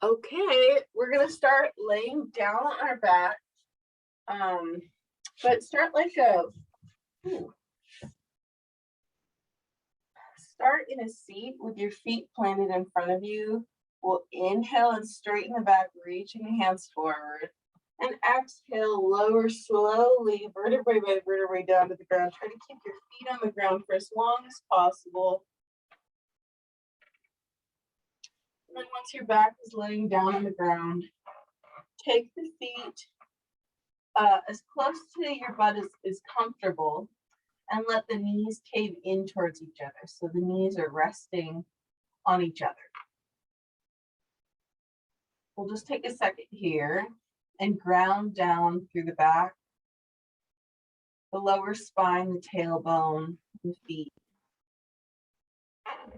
Okay, we're gonna start laying down on our back. But start like start in a seat with your feet planted in front of you. We'll inhale and straighten the back, reaching the hands forward. And exhale, lower slowly, vertebrae by vertebrae down to the ground. Try to keep your feet on the ground for as long as possible. And then once your back is laying down on the ground, take the feet as close to your butt as comfortable, and let the knees cave in towards each other. So the knees are resting on each other. We'll just take a second here and ground down through the back, the lower spine, the tailbone, the feet.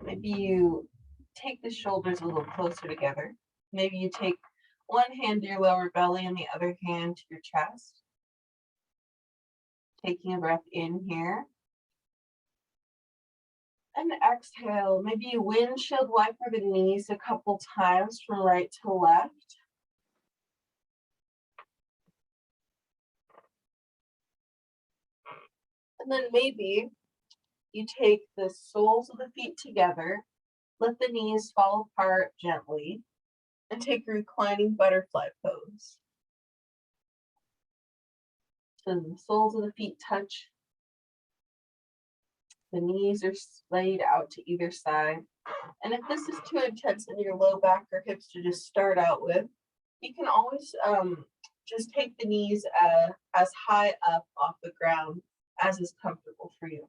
Maybe you take the shoulders a little closer together. Maybe you take one hand to your lower belly and the other hand to your chest. Taking a breath in here. And exhale, maybe you windshield wiper the knees a couple times from right to left. And then maybe you take the soles of the feet together, let the knees fall apart gently, and take a reclining butterfly pose. So the soles of the feet touch. The knees are splayed out to either side. And if this is too intense in your low back or hips to just start out with, you can always just take the knees as high up off the ground as is comfortable for you.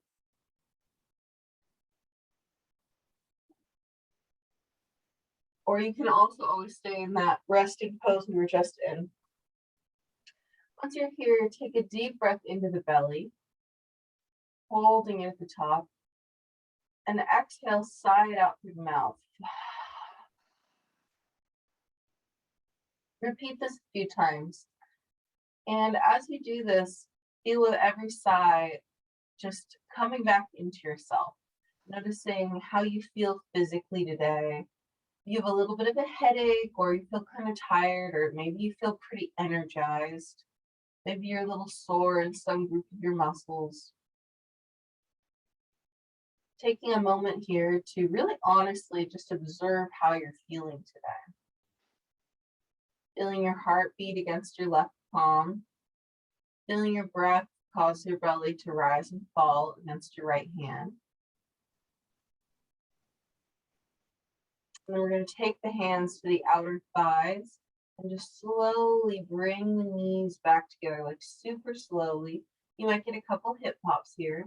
Or you can also always stay in that resting pose we were just in. Once you're here, take a deep breath into the belly, holding it at the top, and exhale, sigh it out through the mouth. Repeat this a few times. And as you do this, feel with every sigh just coming back into yourself, noticing how you feel physically today. You have a little bit of a headache, or you feel kind of tired, or maybe you feel pretty energized. Maybe you're a little sore in some group of your muscles. Taking a moment here to really honestly just observe how you're feeling today. Feeling your heartbeat against your left palm. Feeling your breath cause your belly to rise and fall against your right hand. And then we're going to take the hands to the outer thighs and just slowly bring the knees back together, like super slowly. You might get a couple hip pops here.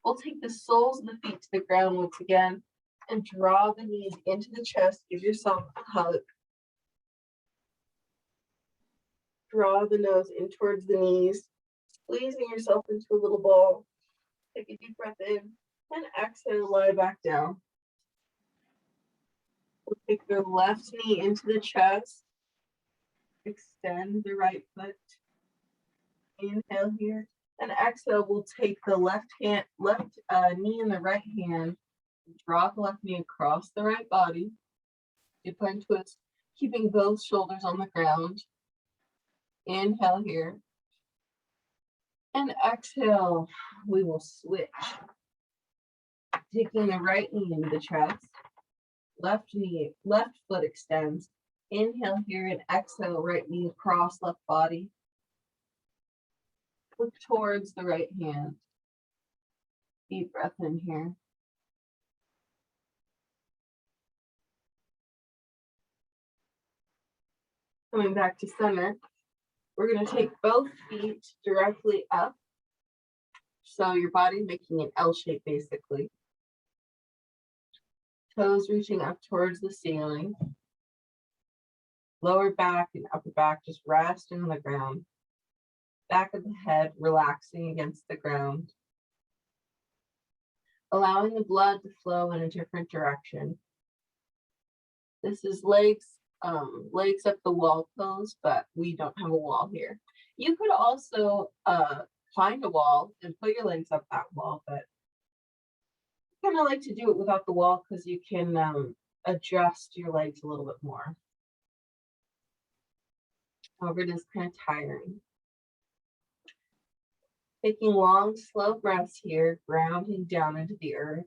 We'll take the soles of the feet to the ground once again and draw the knees into the chest. Give yourself a hug. Draw the nose in towards the knees, squeezing yourself into a little ball. Take a deep breath in and exhale, lie back down. We'll take the left knee into the chest. Extend the right foot. Inhale here. And exhale, we'll take the left knee in the right hand. Draw the left knee across the right body. Supine twist, keeping both shoulders on the ground. Inhale here. And exhale, we will switch. Taking the right knee into the chest. Left foot extends. Inhale here and exhale, right knee across left body. Look towards the right hand. Deep breath in here. Coming back to center, we're going to take both feet directly up. So your body making an L shape basically. Toes reaching up towards the ceiling. Lower back and upper back just resting on the ground. Back of the head relaxing against the ground. Allowing the blood to flow in a different direction. This is legs up the wall pose, but we don't have a wall here. You could also find a wall and put your legs up that wall, but I kind of like to do it without the wall because you can adjust your legs a little bit more. However, it is kind of tiring. Taking long, slow breaths here, grounding down into the earth.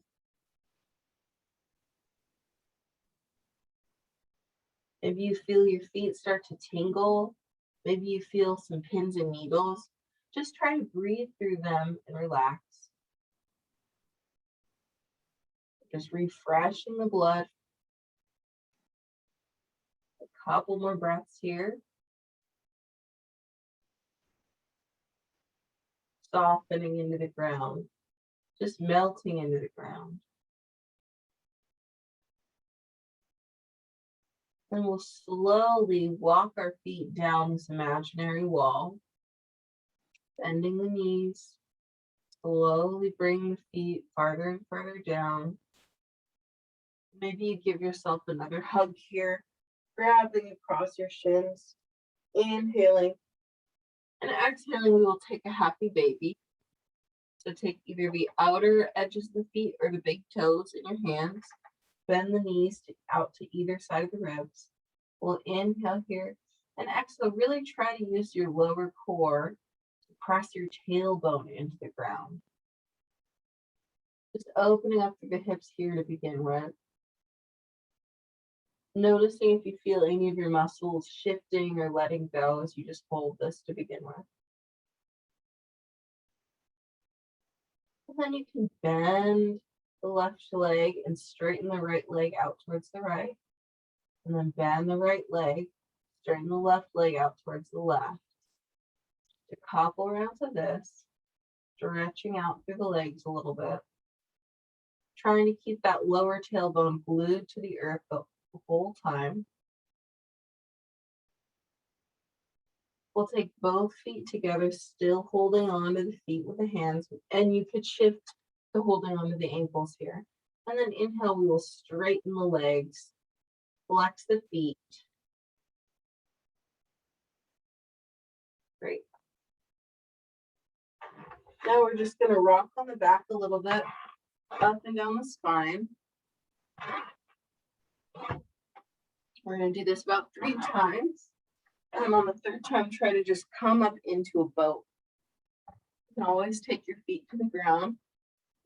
Maybe you feel your feet start to tingle. Maybe you feel some pins and needles. Just try to breathe through them and relax. Just refreshing the blood. A couple more breaths here. Softening into the ground. Just melting into the ground. Then we'll slowly walk our feet down this imaginary wall, bending the knees, slowly bring the feet farther and further down. Maybe you give yourself another hug here, grabbing across your shins, inhaling, and exhaling, we will take a happy baby. So take either the outer edges of the feet or the big toes in your hands. Bend the knees out to either side of the ribs. We'll inhale here and exhale. Really try to use your lower core to press your tailbone into the ground. Just opening up through the hips here to begin with. Noticing if you feel any of your muscles shifting or letting go as you just hold this to begin with. And then you can bend the left leg and straighten the right leg out towards the right. And then bend the right leg, straighten the left leg out towards the left. A couple rounds of this, stretching out through the legs a little bit. Trying to keep that lower tailbone glued to the earth the whole time. We'll take both feet together, still holding on to the feet with the hands, and you could shift to holding on to the ankles here. And then inhale, we will straighten the legs, flex the feet. Great. Now we're just going to rock on the back a little bit, up and down the spine. We're going to do this about 3 times. And on the 3rd time, try to just come up into a boat. You can always take your feet to the ground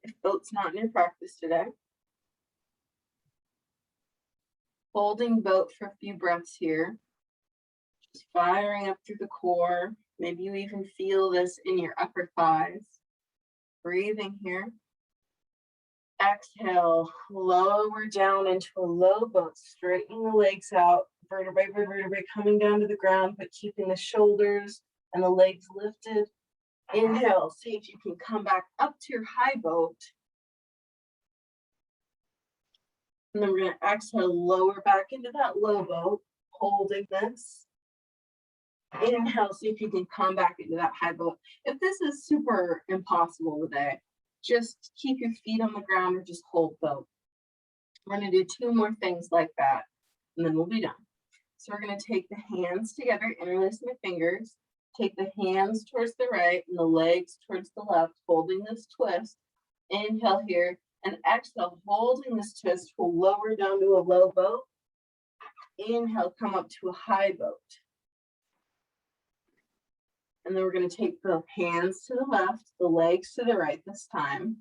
if boat's not in your practice today. Holding boat for a few breaths here. Just firing up through the core. Maybe you even feel this in your upper thighs. Breathing here. Exhale, lower down into a low boat, straightening the legs out, vertebrae by vertebrae coming down to the ground, but keeping the shoulders and the legs lifted. Inhale, see if you can come back up to your high boat. And then we're going to exhale, lower back into that low boat, holding this. Inhale, see if you can come back into that high boat. If this is super impossible today, just keep your feet on the ground or just hold boat. We're going to do 2 more things like that, and then we'll be done. So we're going to take the hands together, interlacing the fingers, take the hands towards the right and the legs towards the left, holding this twist. Inhale here, and exhale, holding this twist, we'll lower down to a low boat. Inhale, come up to a high boat. And then we're going to take the hands to the left, the legs to the right this time.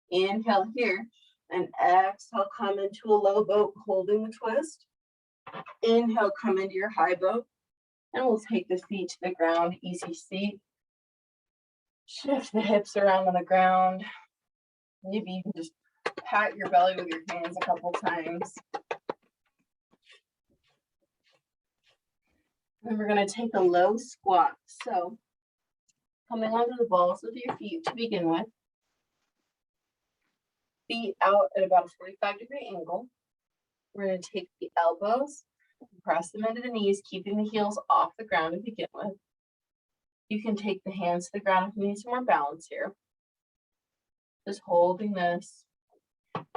Inhale here, and exhale, come into a low boat, holding the twist. Inhale, come into your high boat. And we'll take the feet to the ground, easy seat. Shift the hips around on the ground. Maybe you can just pat your belly with your hands a couple times. And we're going to take a low squat. So coming onto the balls of your feet to begin with. Feet out at about a 45-degree angle. We're going to take the elbows, press them into the knees, keeping the heels off the ground to begin with. You can take the hands to the ground if you need some more balance here. Just holding this.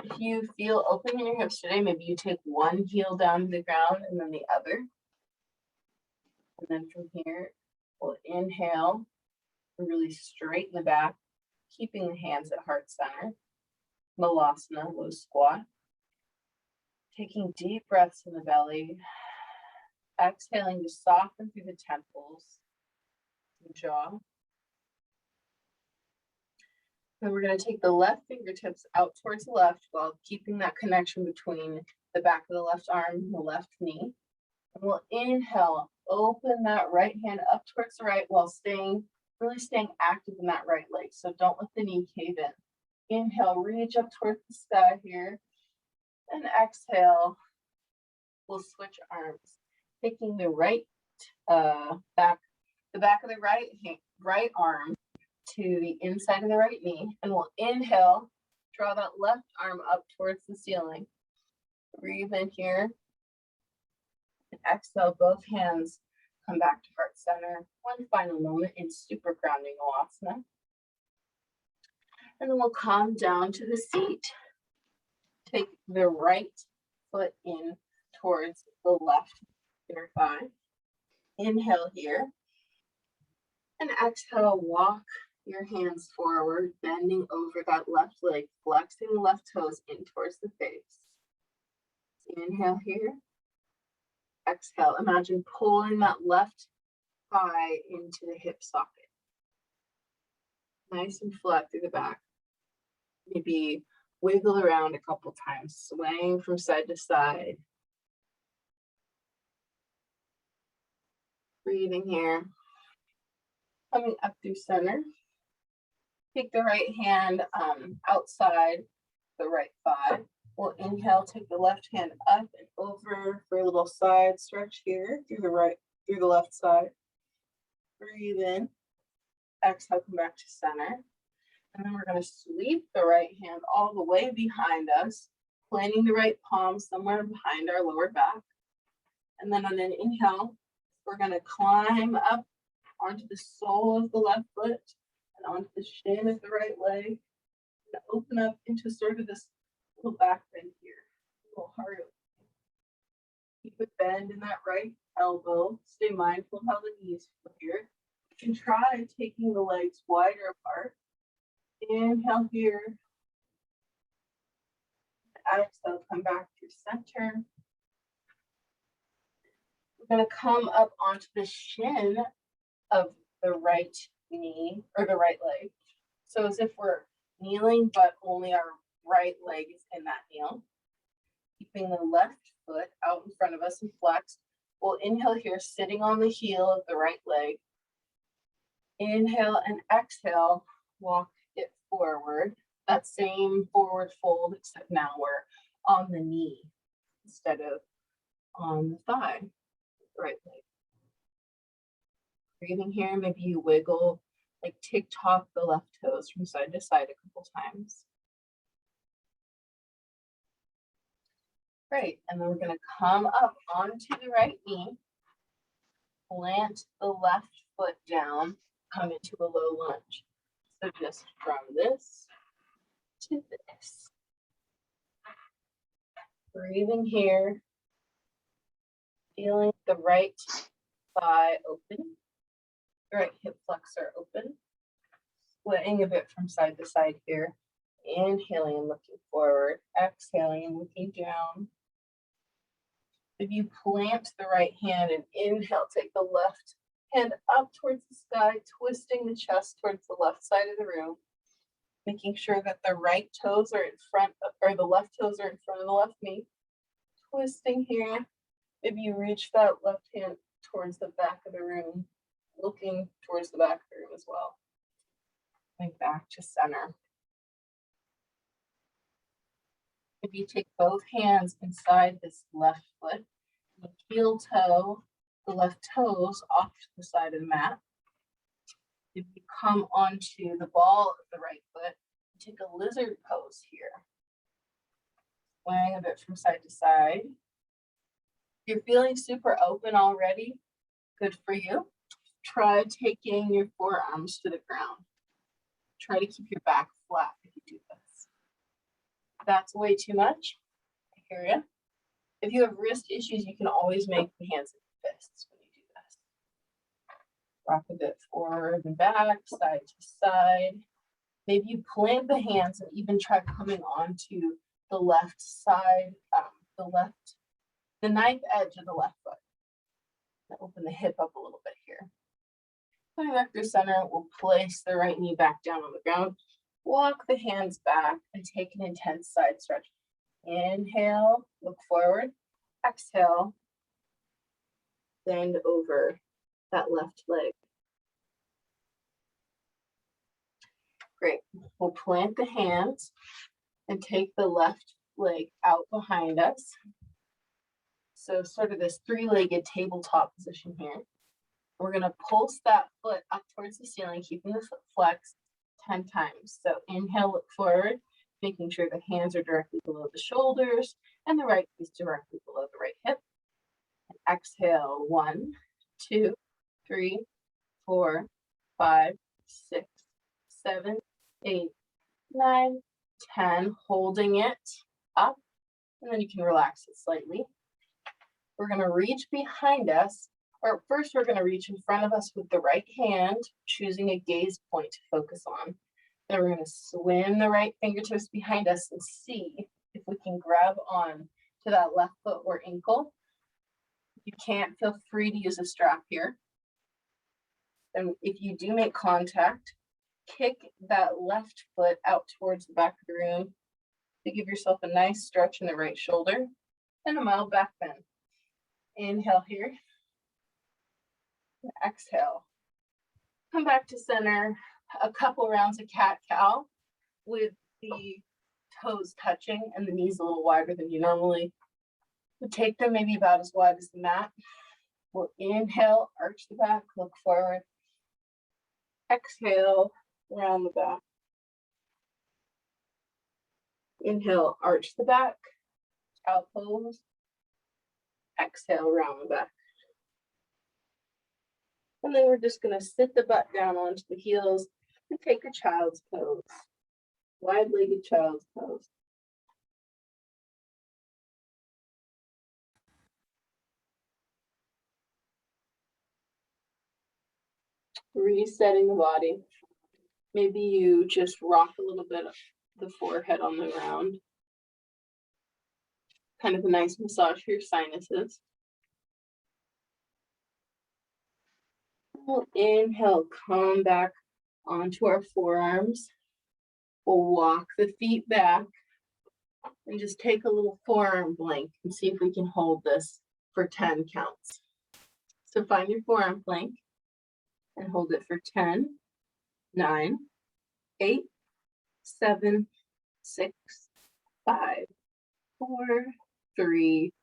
If you feel open in your hips today, maybe you take one heel down to the ground and then the other. And then from here, we'll inhale, really straighten the back, keeping the hands at heart center. Malasana, low squat. Taking deep breaths in the belly. Exhaling to soften through the temples, the jaw. Then we're going to take the left fingertips out towards the left while keeping that connection between the back of the left arm and the left knee. And we'll inhale, open that right hand up towards the right while really staying active in that right leg. So don't let the knee cave in. Inhale, reach up towards the sky here. And exhale, we'll switch arms. Taking the right the back of the right arm to the inside of the right knee, and we'll inhale, draw that left arm up towards the ceiling. Breathe in here, and exhale, both hands come back to heart center. One final moment in super grounding Alasana. And then we'll calm down to the seat. Take the right foot in towards the left inner thigh. Inhale here. And exhale, walk your hands forward, bending over that left leg, flexing the left toes in towards the face. Inhale here. Exhale, imagine pulling that left thigh into the hip socket. Nice and flat through the back. Maybe wiggle around a couple times, swaying from side to side. Breathing here. Coming up through center. Take the right hand outside the right thigh. We'll inhale, take the left hand up and over for a little side stretch here through the left side. Breathe in. Exhale, come back to center. And then we're going to sweep the right hand all the way behind us, planting the right palm somewhere behind our lower back. And then on an inhale, we're going to climb up onto the sole of the left foot and onto the shin of the right leg. And open up into sort of this little back bend here, a little heart opening. Keep a bend in that right elbow. Stay mindful of how the knees feel here. You can try taking the legs wider apart. Inhale here. Exhale, come back to center. We're going to come up onto the shin of the right knee or the right leg. So as if we're kneeling, but only our right leg is in that kneel. Keeping the left foot out in front of us and flexed. We'll inhale here, sitting on the heel of the right leg. Inhale and exhale, walk it forward. That same forward fold, except now we're on the knee instead of on the thigh, the right leg. Breathing here, maybe you wiggle, like tick-tock the left toes from side to side a couple times. Great, and then we're going to come up onto the right knee, plant the left foot down, come into a low lunge. So just from this to this. Breathing here, feeling the right thigh open, the right hip flexor open, splitting a bit from side to side here. Inhaling and looking forward, exhaling and looking down. If you plant the right hand and inhale, take the left hand up towards the sky, twisting the chest towards the left side of the room, making sure that the right toes are in front of, or the left toes are in front of the left knee. Twisting here. If you reach that left hand towards the back of the room, looking towards the back of the room as well. Coming back to center. If you take both hands inside this left foot, the heel toe, the left toes off to the side of the mat. If you come onto the ball of the right foot, take a lizard pose here. Swaying a bit from side to side. If you're feeling super open already, good for you. Try taking your forearms to the ground. Try to keep your back flat if you do this. If that's way too much, I hear you. If you have wrist issues, you can always make the hands into fists when you do this. Rock a bit forward and back, side to side. Maybe you plant the hands and even try coming onto the left side, the knife edge of the left foot. Open the hip up a little bit here. Coming back through center, we'll place the right knee back down on the ground. Walk the hands back and take an intense side stretch. Inhale, look forward. Exhale, bend over that left leg. Great. We'll plant the hands and take the left leg out behind us. So sort of this three-legged tabletop position here. We're going to pulse that foot up towards the ceiling, keeping the foot flexed 10 times. So inhale, look forward, making sure the hands are directly below the shoulders and the right knee is directly below the right hip. And exhale, 1, 2, 3, 4, 5, 6, 7, 8, 9, 10. Holding it up, and then you can relax it slightly. We're going to reach behind us, or first we're going to reach in front of us with the right hand, choosing a gaze point to focus on. Then we're going to swim the right fingertips behind us and see if we can grab on to that left foot or ankle. If you can't, feel free to use a strap here. And if you do make contact, kick that left foot out towards the back of the room to give yourself a nice stretch in the right shoulder and a mild back bend. Inhale here. Exhale. Come back to center. A couple rounds of cat-cow with the toes touching and the knees a little wider than you normally would take them, maybe about as wide as the mat. We'll inhale, arch the back, look forward. Exhale, round the back. Inhale, arch the back, cow pose. Exhale, round the back. And then we're just going to sit the butt down onto the heels and take a child's pose. Wide-legged child's pose. Resetting the body. Maybe you just rock a little bit of the forehead on the ground. Kind of a nice massage for your sinuses. We'll inhale, come back onto our forearms. We'll walk the feet back and just take a little forearm blank and see if we can hold this for 10 counts. So find your forearm plank and hold it for 10, 9, 8, 7, 6, 5, 4, 3,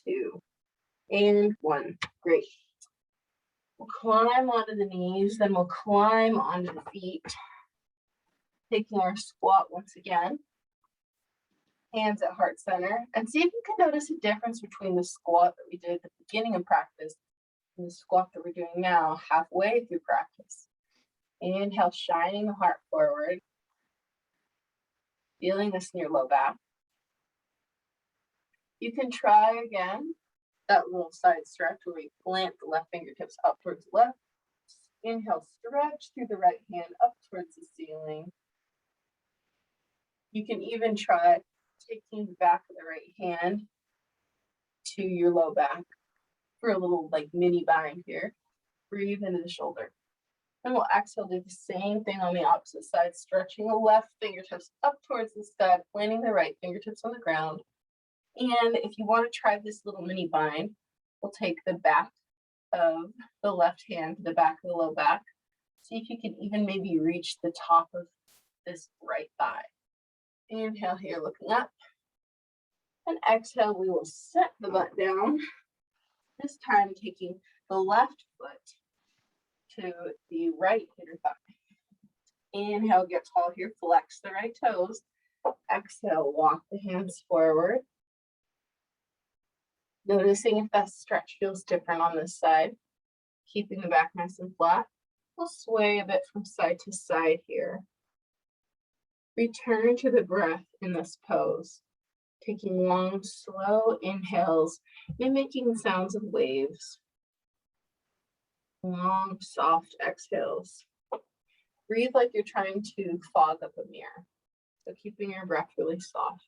2, and 1. Great. We'll climb onto the knees, then we'll climb onto the feet. Taking our squat once again. Hands at heart center. And see if you can notice a difference between the squat that we did at the beginning of practice and the squat that we're doing now, halfway through practice. Inhale, shining the heart forward. Feeling this in your low back. You can try again that little side stretch where we plant the left fingertips up towards the left. Inhale, stretch through the right hand up towards the ceiling. You can even try taking the back of the right hand to your low back for a little like mini bind here. Breathe into the shoulder. And we'll exhale, do the same thing on the opposite side, stretching the left fingertips up towards the sky, planting the right fingertips on the ground. And if you want to try this little mini bind, we'll take the back of the left hand to the back of the low back. See if you can even maybe reach the top of this right thigh. Inhale here, looking up. And exhale, we will set the butt down. This time taking the left foot to the right inner thigh. Inhale, get tall here, flex the right toes. Exhale, walk the hands forward. Noticing if that stretch feels different on this side. Keeping the back nice and flat. We'll sway a bit from side to side here. Return to the breath in this pose. Taking long, slow inhales, mimicking the sounds of waves. Long, soft exhales. Breathe like you're trying to fog up a mirror. So keeping your breath really soft.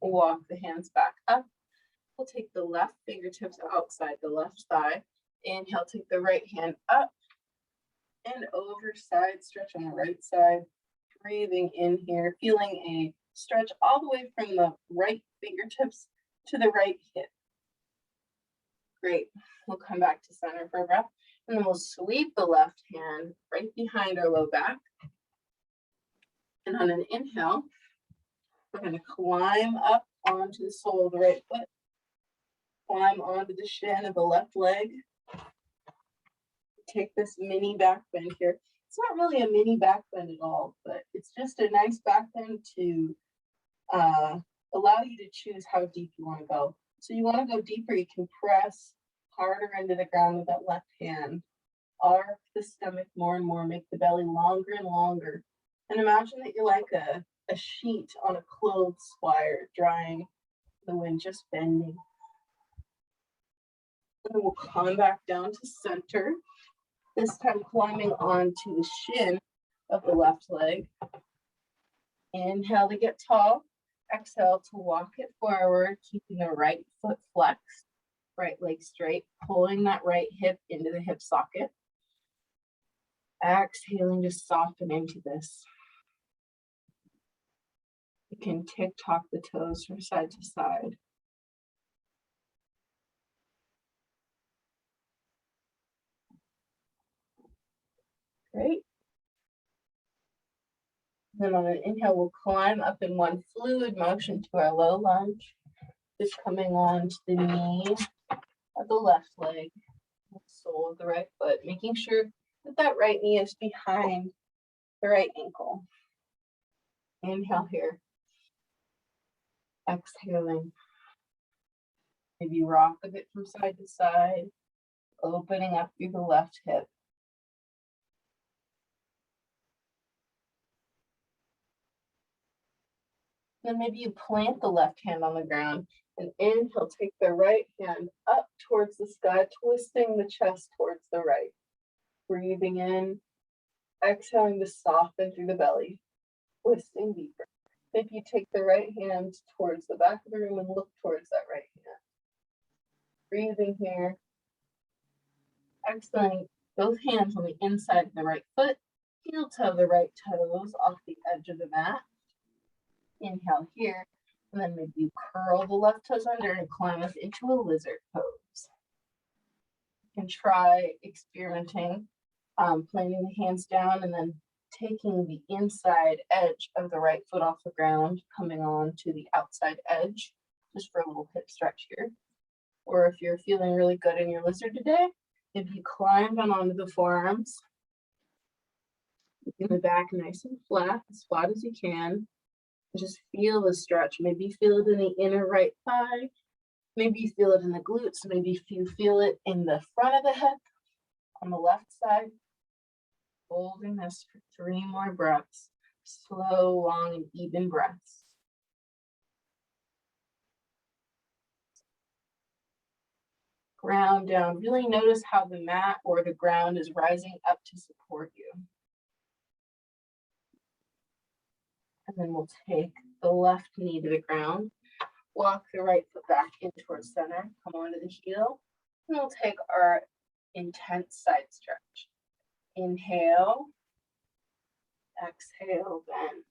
Walk the hands back up. We'll take the left fingertips outside the left thigh. Inhale, take the right hand up and over, side stretch on the right side. Breathing in here, feeling a stretch all the way from the right fingertips to the right hip. Great. We'll come back to center for a breath, and then we'll sweep the left hand right behind our low back. And on an inhale, we're going to climb up onto the sole of the right foot, climb onto the shin of the left leg. Take this mini back bend here. It's not really a mini back bend at all, but it's just a nice back bend to allow you to choose how deep you want to go. So you want to go deeper, you can press harder into the ground with that left hand. Arc the stomach more and more, make the belly longer and longer. And imagine that you're like a sheet on a clothes wire, drying the wind, just bending. And then we'll come back down to center. This time climbing onto the shin of the left leg. Inhale to get tall. Exhale to walk it forward, keeping the right foot flexed, right leg straight, pulling that right hip into the hip socket. Exhaling to soften into this. You can tick-tock the toes from side to side. Great. Then on an inhale, we'll climb up in one fluid motion to our low lunge. Just coming on to the knee of the left leg, the sole of the right foot, making sure that that right knee is behind the right ankle. Inhale here. Exhaling. Maybe rock a bit from side to side, opening up through the left hip. Then maybe you plant the left hand on the ground and inhale, take the right hand up towards the sky, twisting the chest towards the right. Breathing in, exhaling to soften through the belly, twisting deeper. Maybe you take the right hand towards the back of the room and look towards that right hand. Breathing here, exhaling both hands on the inside of the right foot, heel toe of the right toes off the edge of the mat. Inhale here, and then maybe you curl the left toes under and climb us into a lizard pose. You can try experimenting, planting the hands down and then taking the inside edge of the right foot off the ground, coming on to the outside edge, just for a little hip stretch here. Or if you're feeling really good in your lizard today, if you climb down onto the forearms, in the back nice and flat, as flat as you can. Just feel the stretch. Maybe you feel it in the inner right thigh. Maybe you feel it in the glutes. Maybe you feel it in the front of the hip on the left side. Holding this for 3 more breaths. Slow, long, and even breaths. Ground down. Really notice how the mat or the ground is rising up to support you. And then we'll take the left knee to the ground, walk the right foot back in towards center, come onto the heel, and we'll take our intense side stretch. Inhale, exhale, bend.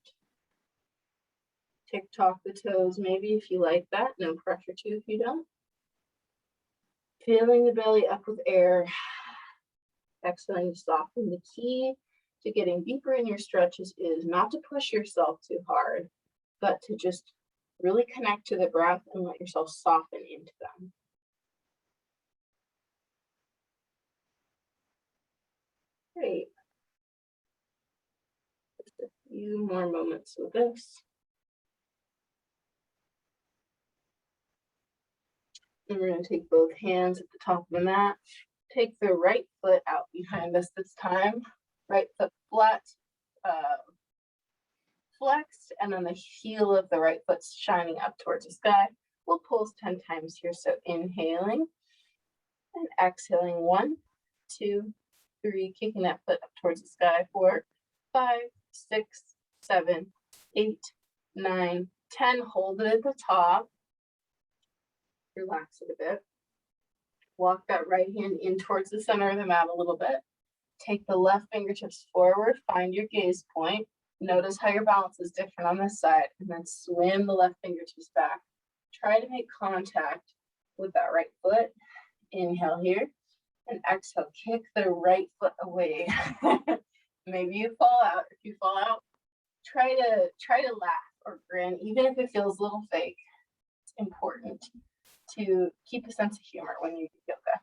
Tick-tock the toes maybe if you like that, no pressure to if you don't. Filling the belly up with air, exhaling to soften. The key to getting deeper in your stretches is not to push yourself too hard, but to just really connect to the breath and let yourself soften into them. Great. Just a few more moments with this. And we're going to take both hands at the top of the mat. Take the right foot out behind us this time. Right foot flat, flexed, and then the heel of the right foot shining up towards the sky. We'll pulse 10 times here. So inhaling and exhaling. 1, 2, 3, kicking that foot up towards the sky. 4, 5, 6, 7, 8, 9, 10, hold it at the top. Relax it a bit. Walk that right hand in towards the center of the mat a little bit. Take the left fingertips forward, find your gaze point. Notice how your balance is different on this side, and then swim the left fingertips back. Try to make contact with that right foot. Inhale here, and exhale, kick the right foot away. Maybe you fall out. If you fall out, try to laugh or grin, even if it feels a little fake. It's important to keep a sense of humor when you do yoga.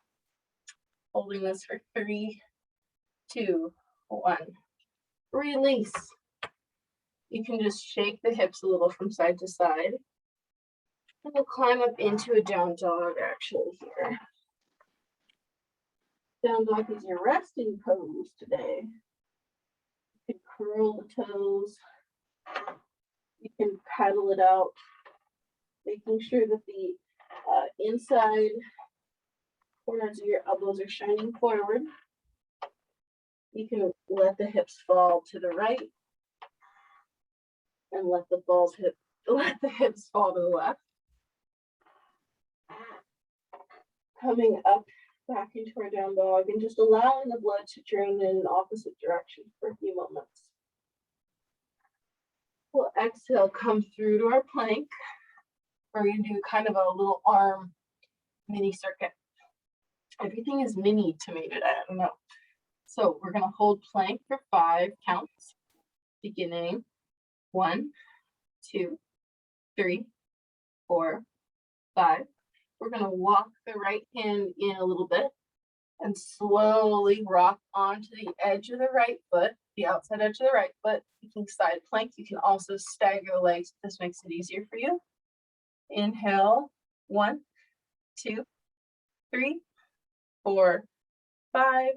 Holding this for 3, 2, 1. Release. You can just shake the hips a little from side to side. And we'll climb up into a down dog actually here. Down dog is your resting pose today. You can curl the toes. You can paddle it out, making sure that the inside corners of your elbows are shining forward. You can let the hips fall to the right and let the hips fall to the left. Coming up back into our down dog and just allowing the blood to drain in an opposite direction for a few moments. We'll exhale, come through to our plank. We're going to do kind of a little arm mini circuit. Everything is mini to me today, I don't know. So we're going to hold plank for 5 counts, beginning 1, 2, 3, 4, 5. We're going to walk the right hand in a little bit and slowly rock onto the edge of the right foot, the outside edge of the right foot. You can side plank. You can also stagger the legs if this makes it easier for you. Inhale, 1, 2, 3, 4, 5.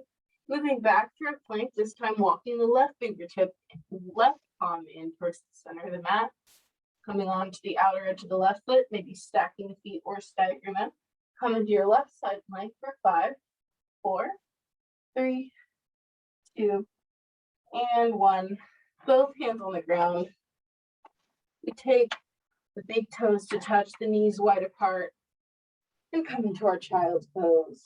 Moving back through a plank, this time walking the left fingertip, left palm in towards the center of the mat. Coming on to the outer edge of the left foot, maybe stacking the feet or staggering them. Come into your left side plank for 5, 4, 3, 2, and 1. Both hands on the ground. We take the big toes to touch, the knees wide apart, and come into our child's pose.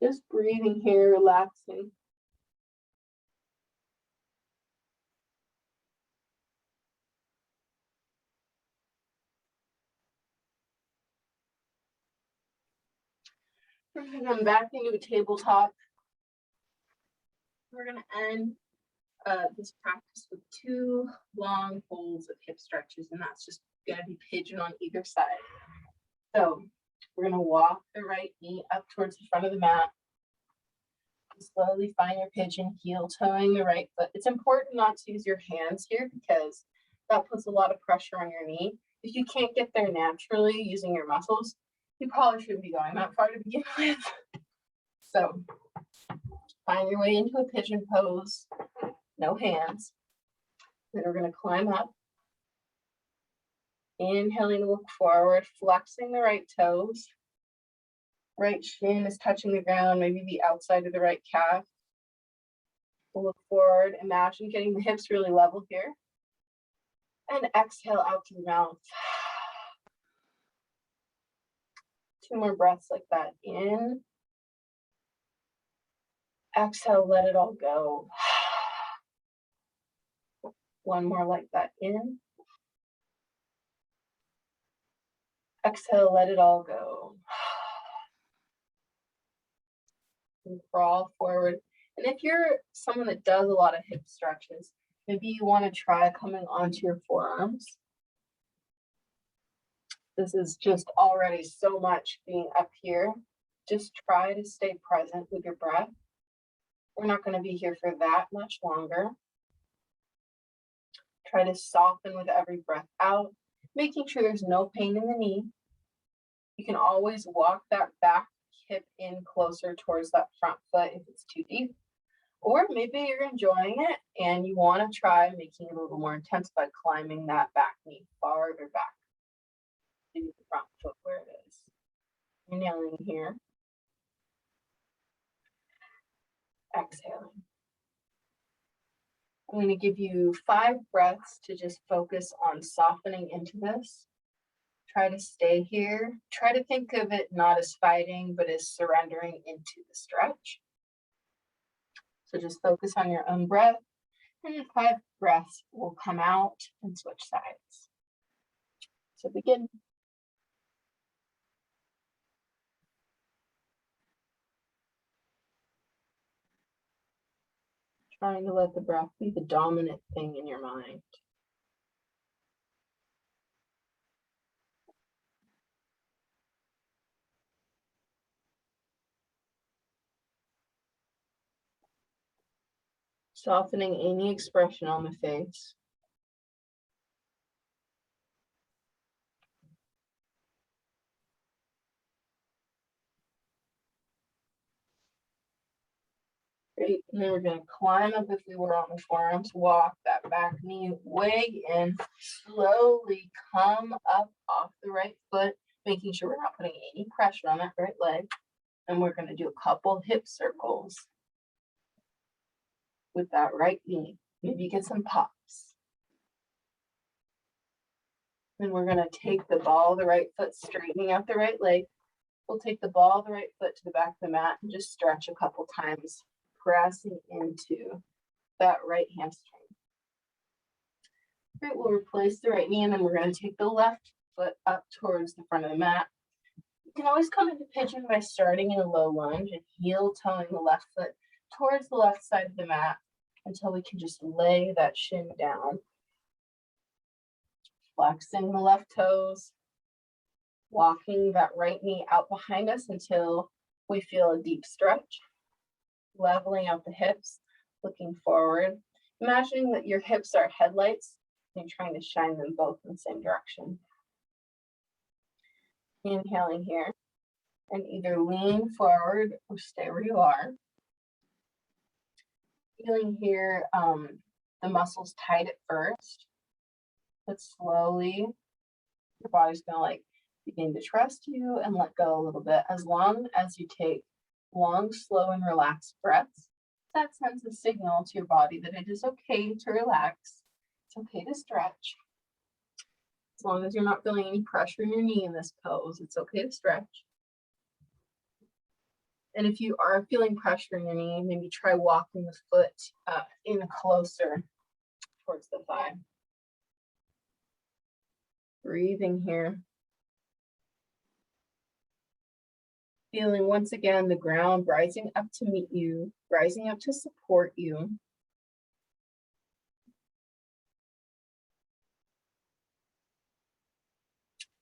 Just breathing here, relaxing. We're going to come back into a tabletop. We're going to end this practice with 2 long holds of hip stretches, and that's just going to be pigeon on either side. So we're going to walk the right knee up towards the front of the mat. Slowly find your pigeon, heel toeing the right foot. It's important not to use your hands here because that puts a lot of pressure on your knee. If you can't get there naturally using your muscles, you probably shouldn't be going that far to begin with. So find your way into a pigeon pose, no hands. Then we're going to climb up. Inhaling, look forward, flexing the right toes. Right shin is touching the ground, maybe the outside of the right calf. We'll look forward, imagine getting the hips really level here. And exhale out to the mouth. 2 more breaths like that. In. Exhale, let it all go. 1 more like that. In. Exhale, let it all go. And crawl forward. And if you're someone that does a lot of hip stretches, maybe you want to try coming onto your forearms. This is just already so much being up here. Just try to stay present with your breath. We're not going to be here for that much longer. Try to soften with every breath out, making sure there's no pain in the knee. You can always walk that back hip in closer towards that front foot if it's too deep. Or maybe you're enjoying it and you want to try making it a little more intense by climbing that back knee farther back to the front foot where it is. You're nailing here. Exhaling. I'm going to give you 5 breaths to just focus on softening into this. Try to stay here. Try to think of it not as fighting, but as surrendering into the stretch. So just focus on your own breath, and in 5 breaths will come out and switch sides. So begin. Trying to let the breath be the dominant thing in your mind. Softening any expression on the face. Great. And then we're going to climb up if we were on the forearms, walk that back knee way in, slowly come up off the right foot, making sure we're not putting any pressure on that right leg. And we're going to do a couple hip circles with that right knee. Maybe get some pops. Then we're going to take the ball of the right foot, straightening out the right leg. We'll take the ball of the right foot to the back of the mat and just stretch a couple times, pressing into that right hamstring. Great, we'll replace the right knee, and then we're going to take the left foot up towards the front of the mat. You can always come into pigeon by starting in a low lunge and heel toeing the left foot towards the left side of the mat until we can just lay that shin down. Flexing the left toes, walking that right knee out behind us until we feel a deep stretch. Leveling out the hips, looking forward. Imagining that your hips are headlights and you're trying to shine them both in the same direction. Inhaling here, and either lean forward or stay where you are. Feeling here, the muscles tight at first, but slowly your body's gonna begin to trust you and let go a little bit. As long as you take long, slow, and relaxed breaths, that sends a signal to your body that it is okay to relax. It's okay to stretch. As long as you're not feeling any pressure in your knee in this pose, it's okay to stretch. And if you are feeling pressure in your knee, maybe try walking the foot in closer towards the thigh. Breathing here. Feeling once again the ground rising up to meet you, rising up to support you.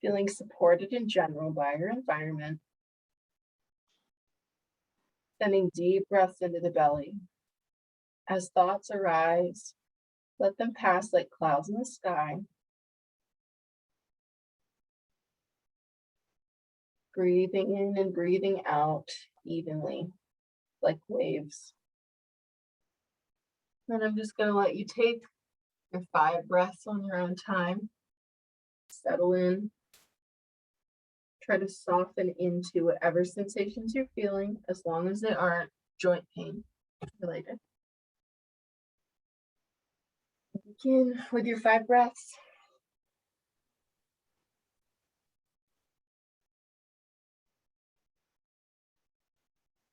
Feeling supported in general by your environment. Sending deep breaths into the belly. As thoughts arise, let them pass like clouds in the sky. Breathing in and breathing out evenly, like waves. And I'm just going to let you take your 5 breaths on your own time. Settle in. Try to soften into whatever sensations you're feeling, as long as they aren't joint pain related. Begin with your 5 breaths.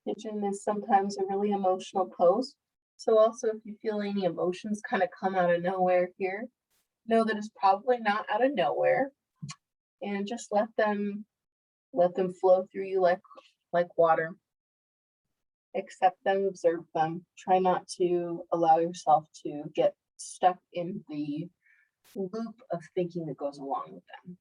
Pigeon is sometimes a really emotional pose. So also if you feel any emotions kind of come out of nowhere here, know that it's probably not out of nowhere. And just let them flow through you like water. Accept them, observe them. Try not to allow yourself to get stuck in the loop of thinking that goes along with them.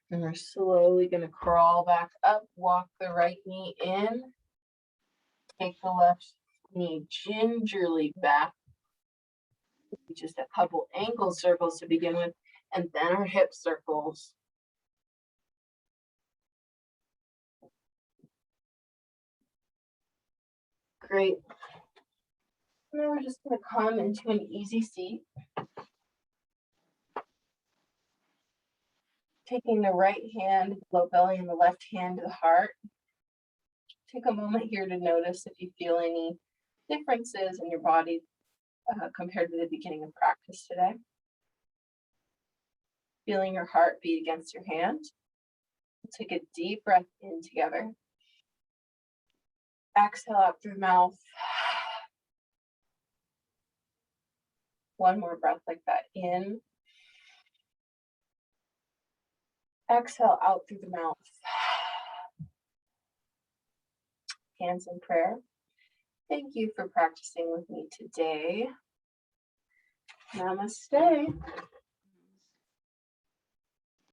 And we're slowly going to crawl back up, walk the right knee in, take the left knee gingerly back. Just a couple ankle circles to begin with, and then our hip circles. Great. Now we're just going to come into an easy seat. Taking the right hand below belly and the left hand to the heart. Take a moment here to notice if you feel any differences in your body compared to the beginning of practice today. Feeling your heart beat against your hand. Take a deep breath in together. Exhale out through the mouth. One more breath like that in. Exhale out through the mouth. Hands in prayer. Thank you for practicing with me today. Namaste.